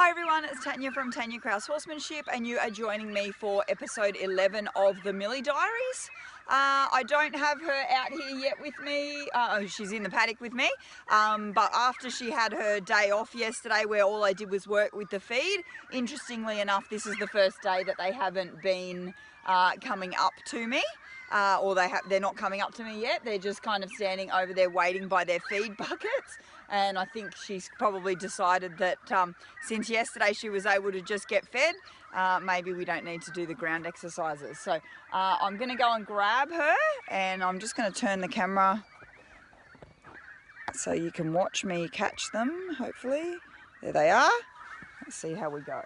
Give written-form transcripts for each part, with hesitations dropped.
Hi everyone, it's Tanya from Tanya Kraus Horsemanship and you are joining me for episode 11 of the Millie Diaries. I don't have her out here yet with me. She's in the paddock with me, but after she had her day off yesterday where all I did was work with the feed, interestingly enough this is the first day that they haven't been coming up to me. They're not coming up to me yet. They're just kind of standing over there waiting by their feed buckets. And I think she's probably decided that since yesterday she was able to just get fed, maybe we don't need to do the ground exercises. So I'm going to go and grab her, and I'm just going to turn the camera so you can watch me catch them, hopefully. There they are. Let's see how we go.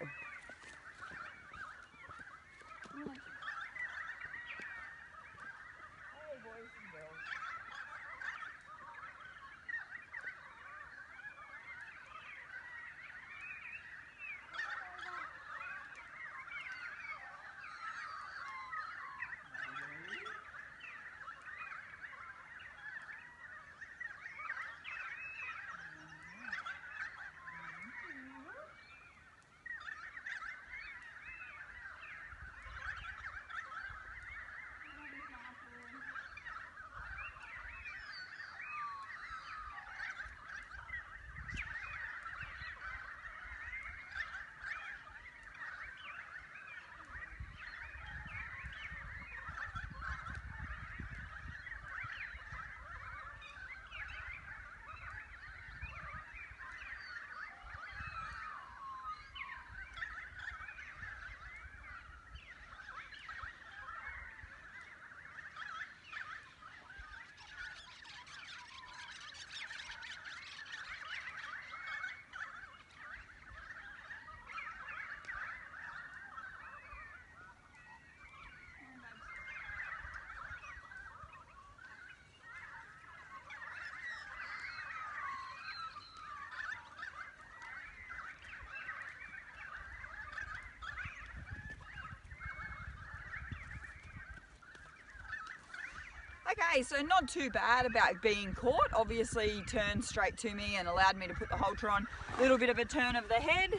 Okay, so not too bad about being caught. Obviously he turned straight to me and allowed me to put the halter on. A little bit of a turn of the head,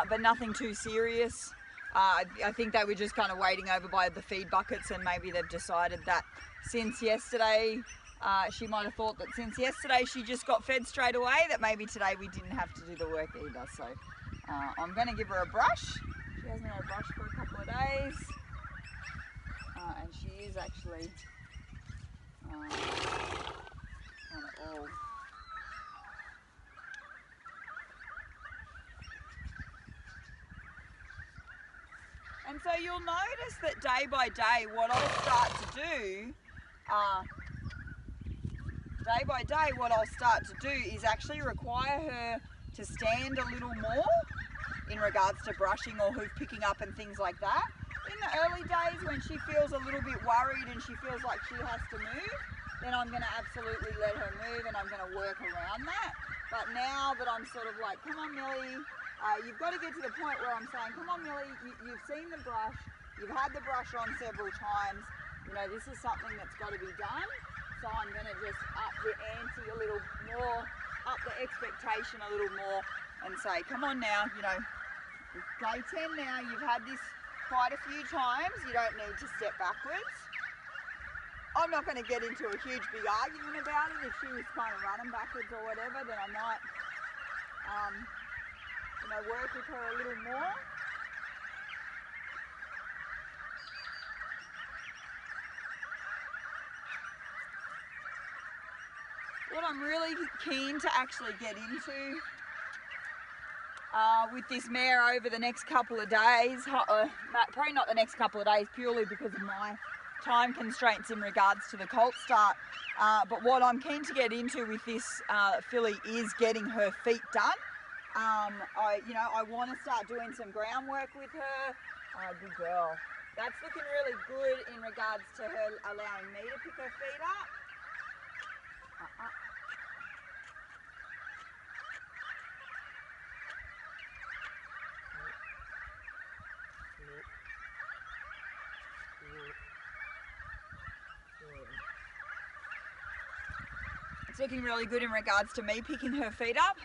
but nothing too serious. I think they were just kind of waiting over by the feed buckets, and maybe they've decided that since yesterday, she might have thought that since yesterday she just got fed straight away, that maybe today we didn't have to do the work either. So I'm going to give her a brush. She hasn't had a brush for a couple of days, and she is actually kind of all. And so you'll notice that day by day what I'll start to do, is actually require her to stand a little more in regards to brushing or hoof picking up and things like that. In the early days when she feels a little bit worried and she feels like she has to move, then I'm going to absolutely let her move and I'm going to work around that. But now that I'm sort of like, come on Millie, you've got to get to the point where I'm saying, come on Millie, you've seen the brush, you've had the brush on several times, you know, this is something that's got to be done. So I'm going to just up the ante a little more, up the expectation a little more and say, come on now, you know, it's day 10 now, you've had this quite a few times, you don't need to step backwards. I'm not going to get into a huge big argument about it. If she was kind of running backwards or whatever, then I might work with her a little more. What I'm really keen to actually get into with this mare over the next couple of days, probably not the next couple of days purely because of my time constraints in regards to the colt start, but what I'm keen to get into with this filly is getting her feet done. I want to start doing some groundwork with her. Good girl. That's looking really good in regards to her allowing me to pick her feet up. It's looking really good in regards to me picking her feet up.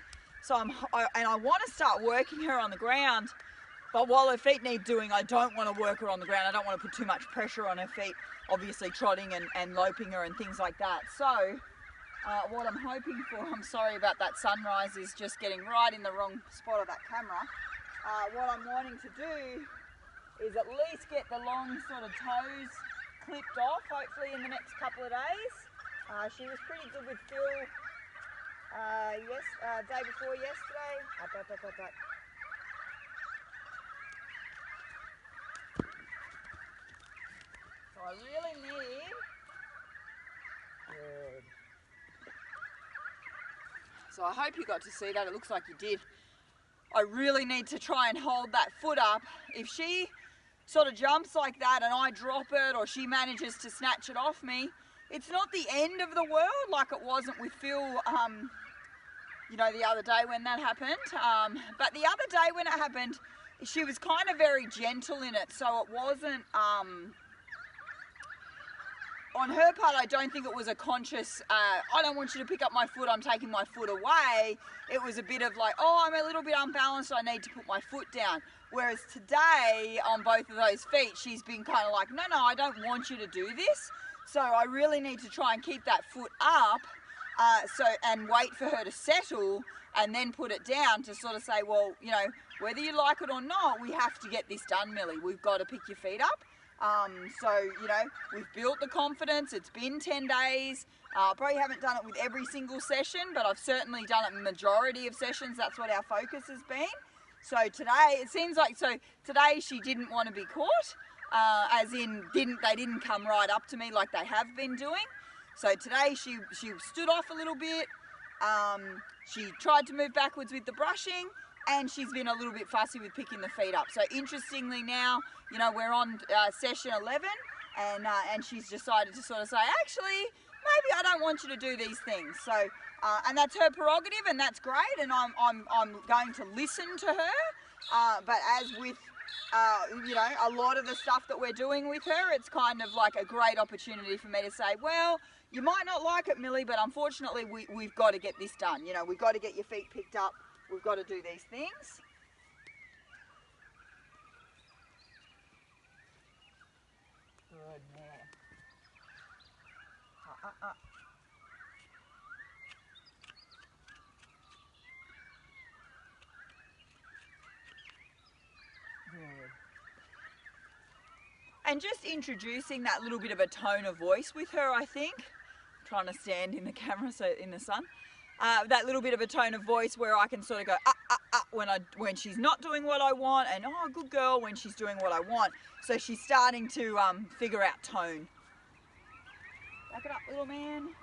So I want to start working her on the ground, but while her feet need doing, I don't want to work her on the ground. I don't want to put too much pressure on her feet, obviously trotting and loping her and things like that. So what I'm hoping for, I'm sorry about that sunrise, is just getting right in the wrong spot of that camera. What I'm wanting to do is at least get the long sort of toes clipped off, hopefully in the next couple of days. She was pretty good with Phil day before yesterday. So I really need... Good. So I hope you got to see that. It looks like you did. I really need to try and hold that foot up. If she sort of jumps like that and I drop it, or she manages to snatch it off me, it's not the end of the world like it wasn't with Phil, you know, the other day when that happened. But the other day when it happened, she was kind of very gentle in it, so it wasn't, on her part, I don't think it was a conscious, I don't want you to pick up my foot, I'm taking my foot away. It was a bit of like, oh, I'm a little bit unbalanced, I need to put my foot down. Whereas today, on both of those feet, she's been kind of like, no, I don't want you to do this. So I really need to try and keep that foot up, and wait for her to settle and then put it down to sort of say, well, you know, whether you like it or not, we have to get this done, Millie. We've got to pick your feet up. So, you know, we've built the confidence. It's been 10 days. Probably haven't done it with every single session, but I've certainly done it in the majority of sessions. That's what our focus has been. So today, it seems like, today she didn't want to be caught, as in they didn't come right up to me like they have been doing. So today she stood off a little bit. She tried to move backwards with the brushing, and she's been a little bit fussy with picking the feet up. So interestingly now, you know, we're on session 11, and she's decided to sort of say, actually, maybe I don't want you to do these things. So, and that's her prerogative, and that's great, and I'm going to listen to her. But as with, you know, a lot of the stuff that we're doing with her, it's kind of like a great opportunity for me to say, well, you might not like it, Millie, but unfortunately we've got to get this done. You know, we've got to get your feet picked up. We've got to do these things. Good man. Good. And just introducing that little bit of a tone of voice with her, I think. I'm trying to stand in the camera, so in the sun. That little bit of a tone of voice where I can sort of go when she's not doing what I want, and oh, good girl when she's doing what I want. So she's starting to figure out tone. Back it up, little man.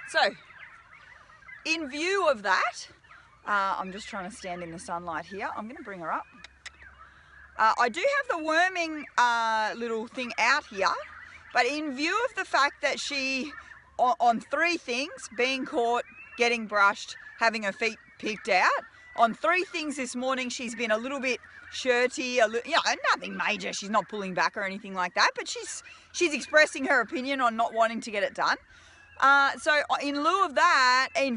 So, in view of that, I'm just trying to stand in the sunlight here. I'm going to bring her up. I do have the worming little thing out here, but in view of the fact that she, on three things, being caught, getting brushed, having her feet picked out, on three things this morning she's been a little bit shirty, you know, nothing major, she's not pulling back or anything like that, but she's expressing her opinion on not wanting to get it done. So in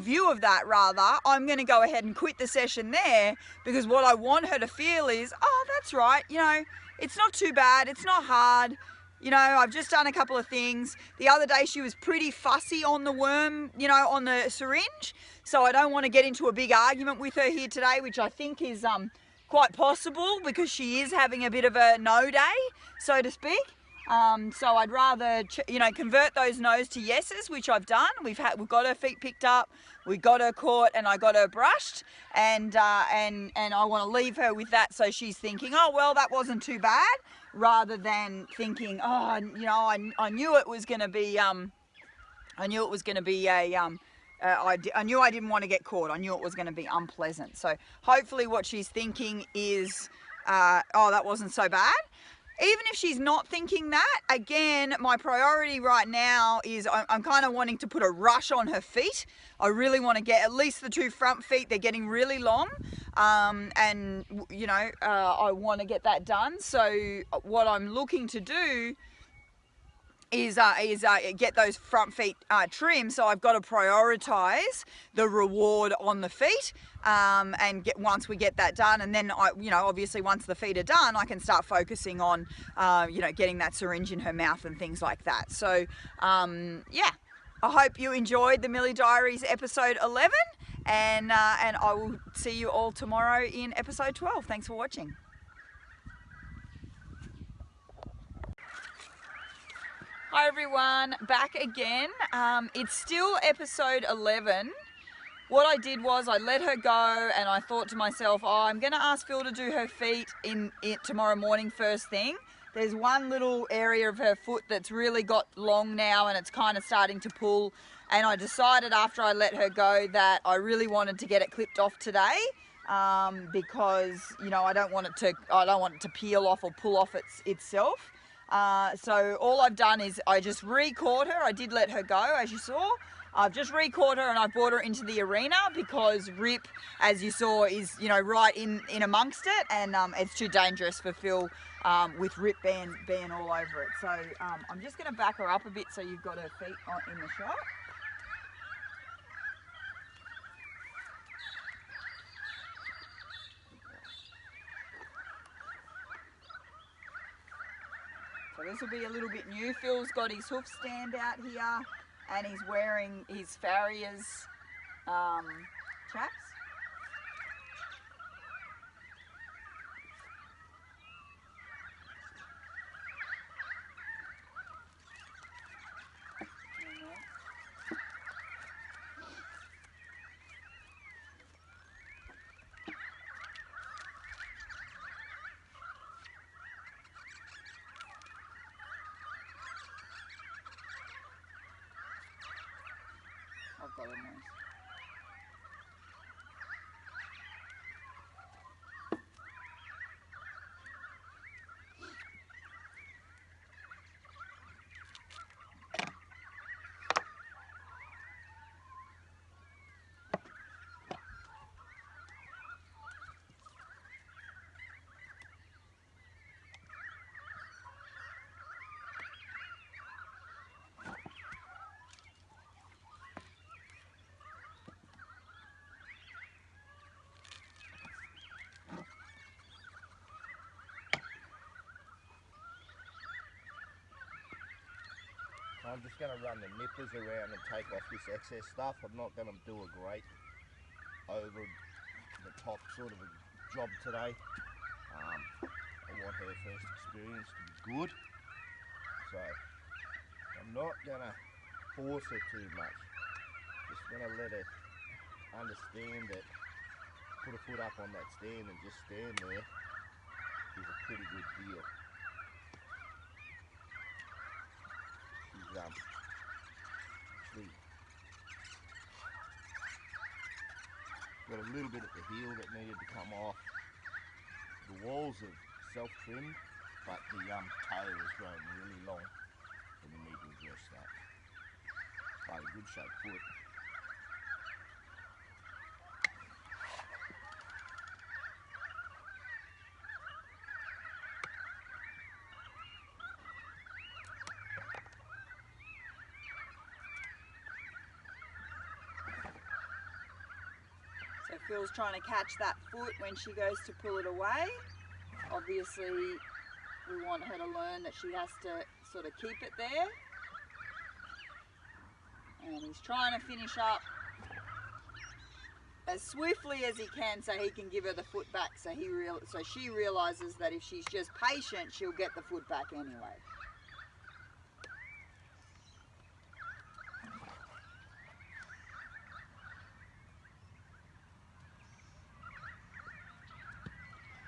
view of that rather, I'm going to go ahead and quit the session there, because what I want her to feel is, oh, that's right, you know, it's not too bad, it's not hard, you know, I've just done a couple of things. The other day she was pretty fussy on the worm, you know, on the syringe, so I don't want to get into a big argument with her here today, which I think is quite possible, because she is having a bit of a no day, so to speak. So I'd rather, you know, convert those no's to yeses, which I've done. We've got her feet picked up, we got her caught, and I got her brushed, and I want to leave her with that, so she's thinking, oh well, that wasn't too bad, rather than thinking, oh, you know, I knew it was going to be, I knew I didn't want to get caught. I knew it was going to be unpleasant. So hopefully what she's thinking is, oh, that wasn't so bad. even if she's not thinking that, again, my priority right now is I'm kind of wanting to put a rush on her feet. I really want to get at least the 2 front feet. They're getting really long, and you know, I want to get that done. So what I'm looking to do is get those front feet trimmed. So I've got to prioritise the reward on the feet, and once we get that done, and then obviously once the feet are done, I can start focusing on getting that syringe in her mouth and things like that. So yeah, I hope you enjoyed the Millie Diaries episode 11, and I will see you all tomorrow in episode 12. Thanks for watching. Hi everyone, back again. It's still episode 11. What I did was I let her go, and I thought to myself, I'm going to ask Phil to do her feet in it tomorrow morning first thing. There's one little area of her foot that's really got long now, and it's kind of starting to pull. And I decided after I let her go that I really wanted to get it clipped off today, because I don't want it to peel off or pull off itself. So all I've done is I just re-caught her. I did let her go, as you saw. I've just re-caught her, and I brought her into the arena because Rip, as you saw, is right in amongst it, and it's too dangerous for Phil with Rip being all over it. So I'm just going to back her up a bit so you've got her feet in the shot. So this will be a little bit new. Phil's got his hoof stand out here, and he's wearing his farrier's chaps. I've got a nose. I'm just going to run the nippers around and take off this excess stuff. I'm not going to do a great over the top sort of a job today. I want her first experience to be good, so I'm not going to force her too much. Just going to let her understand that put a foot up on that stand and just stand there is a pretty good deal. She's got a little bit at the heel that needed to come off. The walls are self-trimmed, but the toe has grown really long, and we need to address that. But a good shaped foot. So Phil's trying to catch that foot when she goes to pull it away. Obviously, we want her to learn that she has to sort of keep it there. And he's trying to finish up as swiftly as he can so he can give her the foot back, so she realizes that if she's just patient, she'll get the foot back anyway.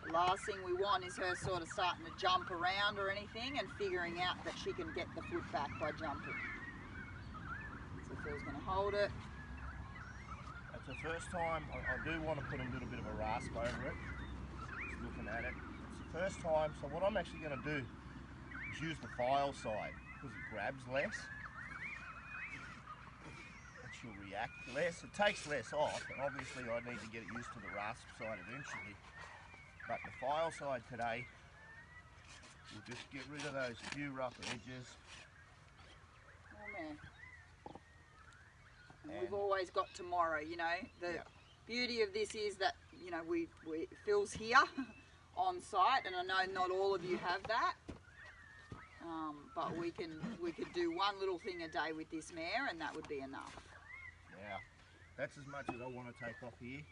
The last thing we want is her sort of starting to jump around or anything and figuring out that she can get the foot back by jumping. So Phil's going to hold it. That's the first time. I do want to put a little bit of a rasp over it. Just looking at it, it's first time, so what I'm actually going to do is use the file side because it grabs less. And she'll react less. It takes less off, and obviously I need to get it used to the rasp side eventually. But the file side today will just get rid of those few rough edges. Oh man. And we've always got tomorrow, you know. The beauty of this is that, you know, Phil's here on site, and I know not all of you have that. But we could do one little thing a day with this mare, and that would be enough. Yeah, that's as much as I want to take off here.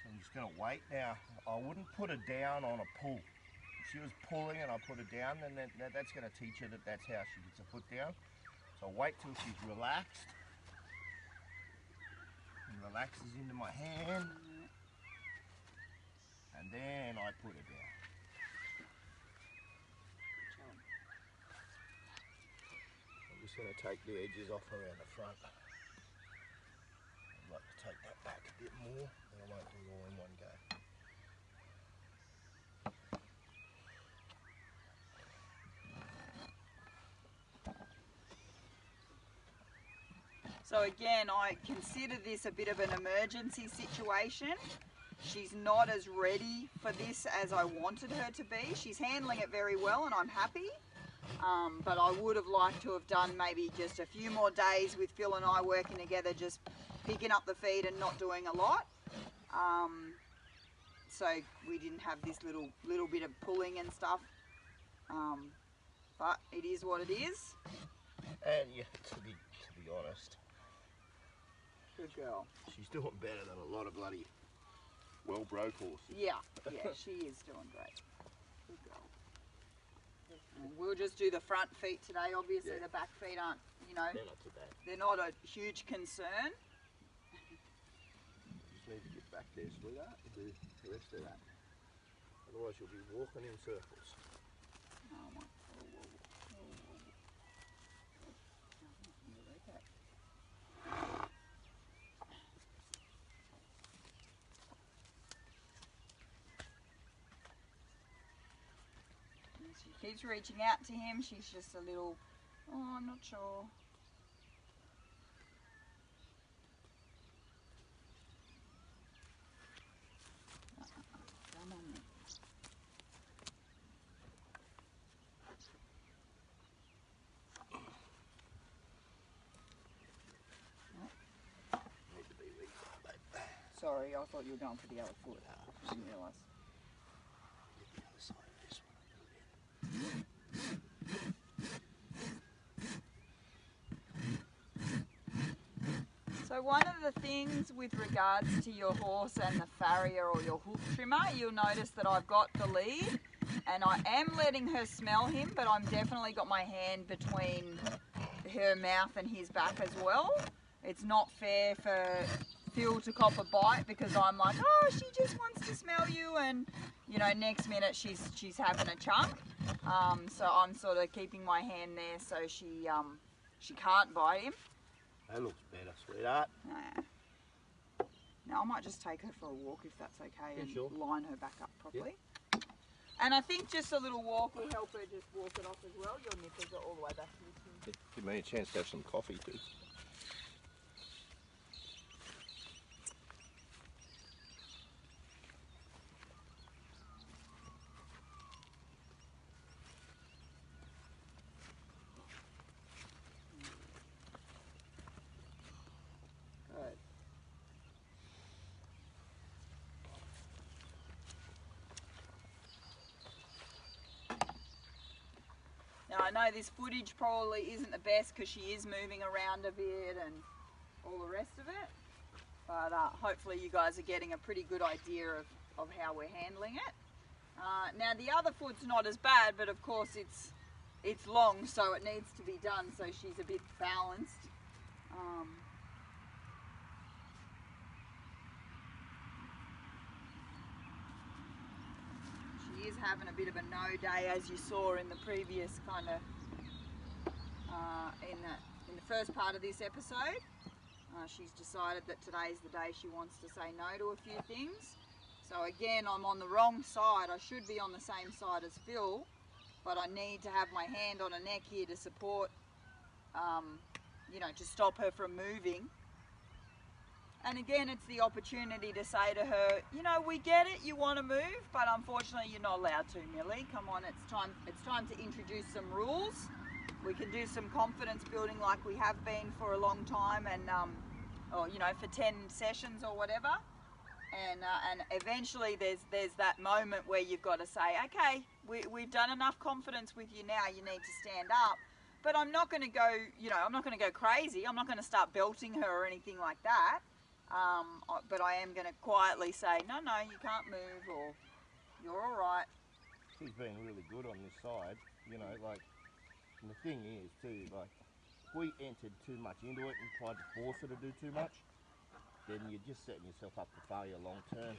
So I'm just going to wait now. I wouldn't put her down on a pull. If she was pulling and I put her down, then that's going to teach her that that's how she gets her foot down. So I'll wait till she's relaxed and relaxes into my hand, and then I put her down. I'm just going to take the edges off around the front. I'd like to take that back a bit more, and I won't do it all in one go. So again, I consider this a bit of an emergency situation. She's not as ready for this as I wanted her to be. She's handling it very well, and I'm happy. But I would have liked to have done maybe just a few more days with Phil and I working together, just picking up the feed and not doing a lot. So we didn't have this little bit of pulling and stuff. But it is what it is. And yeah, to be honest, good girl. She's doing better than a lot of bloody well-broke horses. Yeah, she is doing great. Good girl. And we'll just do the front feet today. Obviously, the back feet aren't, you know, They're not too bad. they're not a huge concern. Just need to get back there, sweetheart, and do the rest of that. Otherwise, you'll be walking in circles. Oh my. She keeps reaching out to him. She's just a little, oh, I'm not sure. Come on then. Need to be weak, babe. Sorry, I thought you were going for the other foot. I didn't realise. Get the other side of this one a little bit. So one of the things with regards to your horse and the farrier or your hoof trimmer, you'll notice that I've got the lead and I am letting her smell him, but I'm definitely got my hand between her mouth and his back as well. It's not fair for Phil to cop a bite because I'm like, oh, she just wants to smell you, and you know, next minute she's having a chunk. So I'm sort of keeping my hand there so she can't bite him. That looks better, sweetheart. Now I might just take her for a walk if that's okay, and sure. line her back up properly. Yep. And I think just a little walk will help her just walk it off as well. Your nippers are all the way back to the chin. Give me a chance to have some coffee too. Good. Now I know this footage probably isn't the best because she is moving around a bit and all the rest of it, but hopefully you guys are getting a pretty good idea of how we're handling it. Now the other foot's not as bad, but of course it's long, so it needs to be done so she's a bit balanced. She is having a bit of a no day, as you saw in the previous kind of in the first part of this episode. She's decided that today's the day she wants to say no to a few things. So So again, I'm on the wrong side. I should be on the same side as Phil, but I need to have my hand on her neck here to support, you know, to stop her from moving. And again, it's the opportunity to say to her, you know, we get it, you want to move, but unfortunately you're not allowed to, Millie. Come on, it's time to introduce some rules. We can do some confidence building like we have been for a long time, and or you know, for 10 sessions or whatever. And eventually there's that moment where you've got to say, okay, we've done enough confidence with you now, you need to stand up. But I'm not going to go, you know, I'm not going to go crazy. I'm not going to start belting her or anything like that. But I am going to quietly say, no, you can't move, or you're all right. She's been really good on this side, you know, like, and the thing is too, like, if we entered too much into it and tried to force her to do too much, then you're just setting yourself up for failure long term.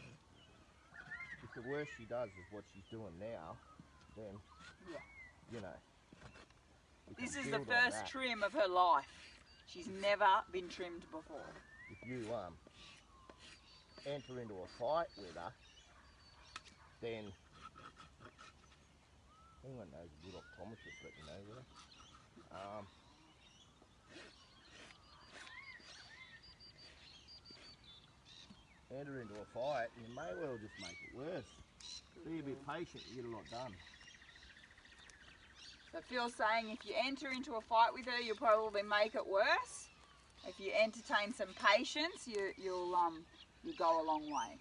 If the worst she does is what she's doing now, then, yeah, you know. This is the first trim of her life. She's never been trimmed before. If you enter into a fight with her, then anyone knows a good optometrist, let me know, will they? Enter into a fight, and you may well just make it worse. Be a bit patient, you get a lot done. So Phil's saying if you enter into a fight with her, you'll probably make it worse. If you entertain some patience, you'll go a long way.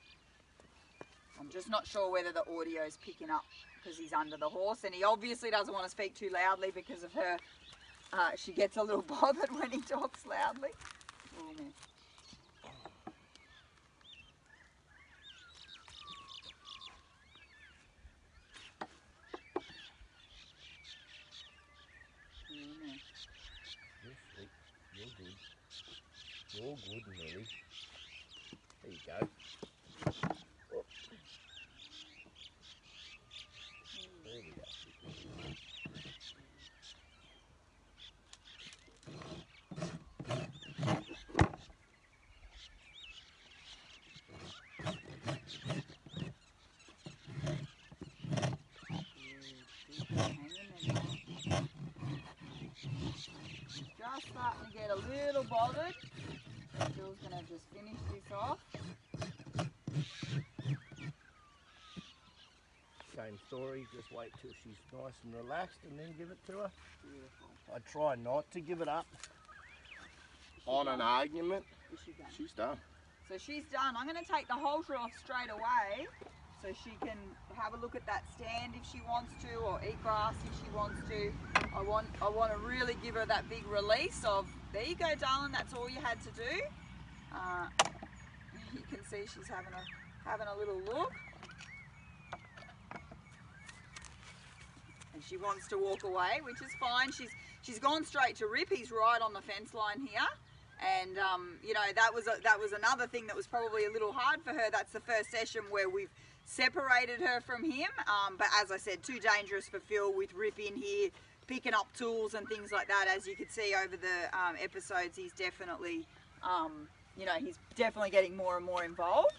I'm just not sure whether the audio's picking up because he's under the horse, and he obviously doesn't want to speak too loudly because of her. She gets a little bothered when he talks loudly. Oh, man. You're good. You're good, Millie. There you go. Oh. There we go. Just starting to get a little bothered. Phil's going to just finish this off. Same story, just wait till she's nice and relaxed and then give it to her. Beautiful. I try not to give it up on an argument. Is she done? She's done. So she's done. I'm going to take the halter off straight away so she can have a look at that stand if she wants to, or eat grass if she wants to. I want to really give her that big release of, there you go, darling, that's all you had to do. You can see she's having a little look. And she wants to walk away, which is fine. She's gone straight to Rip. He's right on the fence line here. And you know, that was another thing that was probably a little hard for her. That's the first session where we've separated her from him. But as I said, too dangerous for Phil with Rip in here, picking up tools and things like that. As you could see over the episodes, he's definitely, you know, he's definitely getting more and more involved.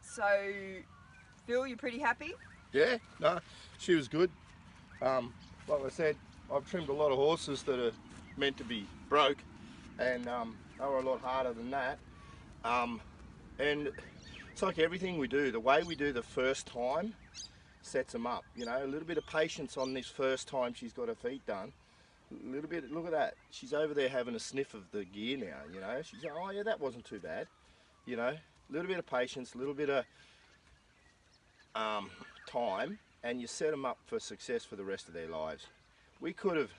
So, Phil, you're pretty happy? Yeah, no, she was good. Like I said, I've trimmed a lot of horses that are meant to be broke, and they were a lot harder than that. And it's like everything we do, the way we do the first time sets them up. You know, a little bit of patience on this first time she's got her feet done. A little bit, look at that. She's over there having a sniff of the gear now, you know. She's like, oh yeah, that wasn't too bad. You know, a little bit of patience, a little bit of time, and you set them up for success for the rest of their lives. We could have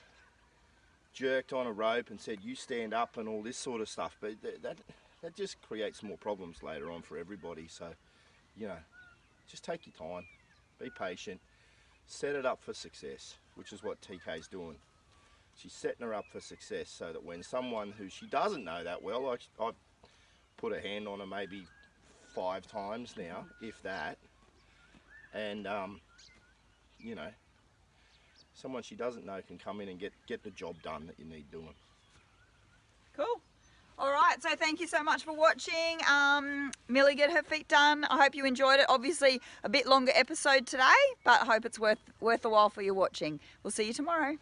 jerked on a rope and said, you stand up and all this sort of stuff, but that just creates more problems later on for everybody. So, you know, just take your time, be patient, set it up for success, which is what TK's doing. She's setting her up for success so that when someone who she doesn't know that well, like I've put a hand on her maybe 5 times now, if that, and you know, someone she doesn't know can come in and get the job done that you need doing. Cool. All right, so thank you so much for watching. Millie get her feet done. I hope you enjoyed it. Obviously a bit longer episode today, but I hope it's worth the while for you watching. We'll see you tomorrow.